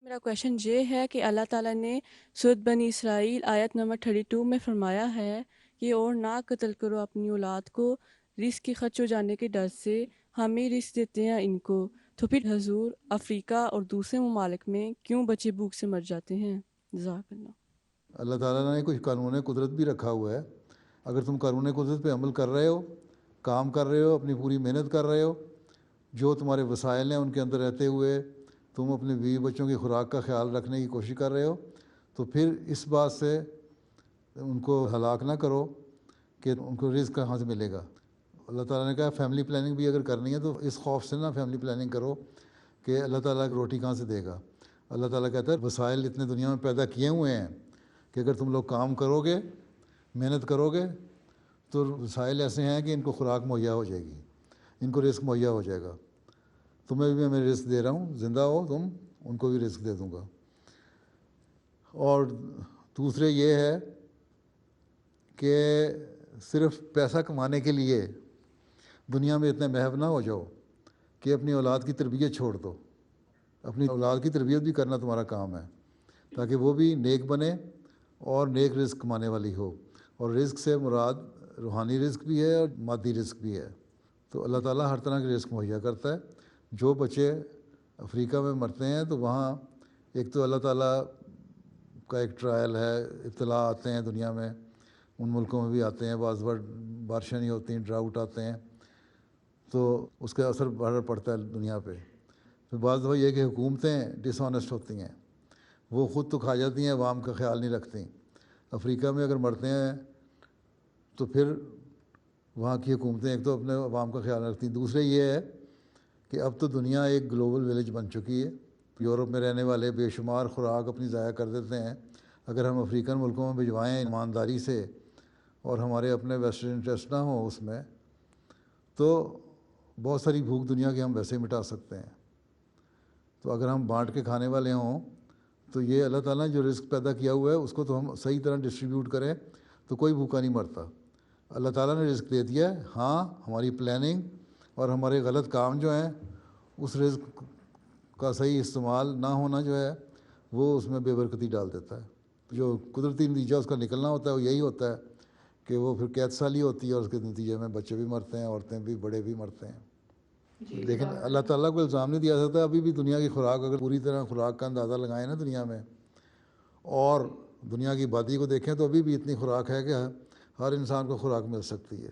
میرا کویشچن یہ ہے کہ اللہ تعالیٰ نے سورۃ بنی اسرائیل آیت نمبر 32 میں فرمایا ہے کہ اور نہ قتل کرو اپنی اولاد کو رزق کی خرچ ہو جانے کے ڈر سے، ہم ہی رزق دیتے ہیں ان کو، تو پھر حضور افریقہ اور دوسرے ممالک میں کیوں بچے بھوک سے مر جاتے ہیں؟ جزاک اللہ۔ اللہ تعالیٰ نے کچھ قانون قدرت بھی رکھا ہوا ہے. اگر تم قانون قدرت پہ عمل کر رہے ہو، کام کر رہے ہو، اپنی پوری محنت کر رہے ہو، جو تمہارے وسائل ہیں ان کے اندر رہتے ہوئے تم اپنے بیوی بچوں کی خوراک کا خیال رکھنے کی کوشش کر رہے ہو، تو پھر اس بات سے ان کو ہلاک نہ کرو کہ ان کو رزق کہاں سے ملے گا. اللہ تعالیٰ نے کہا فیملی پلاننگ بھی اگر کرنی ہے تو اس خوف سے نہ فیملی پلاننگ کرو کہ اللہ تعالیٰ روٹی کہاں سے دے گا. اللہ تعالیٰ کہتا ہے وسائل اتنے دنیا میں پیدا کیے ہوئے ہیں کہ اگر تم لوگ کام کرو گے، محنت کرو گے، تو وسائل ایسے ہیں کہ ان کو خوراک مہیا ہو جائے گی، ان کو رزق مہیا ہو جائے گا. تمہیں بھی میں رزق دے رہا ہوں، زندہ ہو تم، ان کو بھی رزق دے دوں گا. اور دوسرے یہ ہے کہ صرف پیسہ کمانے کے لیے دنیا میں اتنے محو نہ ہو جاؤ کہ اپنی اولاد کی تربیت چھوڑ دو. اپنی اولاد کی تربیت بھی کرنا تمہارا کام ہے تاکہ وہ بھی نیک بنے اور نیک رزق کمانے والی ہو. اور رزق سے مراد روحانی رزق بھی ہے اور مادی رزق بھی ہے. تو اللہ تعالیٰ ہر طرح کے رزق مہیا کرتا ہے. جو بچے افریقہ میں مرتے ہیں تو وہاں ایک تو اللہ تعالیٰ کا ایک ٹرائل ہے، ابتلا آتے ہیں دنیا میں، ان ملکوں میں بھی آتے ہیں، بعض بار بارشیں نہیں ہوتی ہیں، ڈراؤٹ آتے ہیں، تو اس کا اثر بڑا پڑتا ہے دنیا پہ. پھر بعض دفعہ یہ کہ حکومتیں ڈس آنیسٹ ہوتی ہیں، وہ خود تو کھا جاتی ہیں، عوام کا خیال نہیں رکھتی. افریقہ میں اگر مرتے ہیں تو پھر وہاں کی حکومتیں ایک تو اپنے عوام کا خیال رکھتی ہیں، دوسرے یہ ہے کہ اب تو دنیا ایک گلوبل ولیج بن چکی ہے. یورپ میں رہنے والے بے شمار خوراک اپنی ضائع کر دیتے ہیں. اگر ہم افریقن ملکوں میں بھجوائیں ایمانداری سے اور ہمارے اپنے ویسٹرن انٹرسٹ نہ ہوں اس میں، تو بہت ساری بھوک دنیا کی ہم ویسے مٹا سکتے ہیں. تو اگر ہم بانٹ کے کھانے والے ہوں تو یہ اللہ تعالیٰ نے جو رزق پیدا کیا ہوا ہے اس کو تو ہم صحیح طرح ڈسٹریبیوٹ کریں تو کوئی بھوکا نہیں مرتا. اللہ تعالیٰ نے رزق دے دیا ہے، ہاں ہماری پلاننگ اور ہمارے غلط کام جو ہیں اس رزق کا صحیح استعمال نہ ہونا جو ہے وہ اس میں بے برکتی ڈال دیتا ہے. جو قدرتی نتیجہ اس کا نکلنا ہوتا ہے وہ یہی ہوتا ہے کہ وہ پھر قید سالی ہوتی ہے اور اس کے نتیجے میں بچے بھی مرتے ہیں، عورتیں بھی، بڑے بھی مرتے ہیں. لیکن اللہ تعالیٰ کو الزام نہیں دیا سکتا. ابھی بھی دنیا کی خوراک اگر پوری طرح خوراک کا اندازہ لگائیں نا دنیا میں اور دنیا کی آبادی کو دیکھیں تو ابھی بھی اتنی خوراک ہے کہ ہر انسان کو خوراک مل سکتی ہے.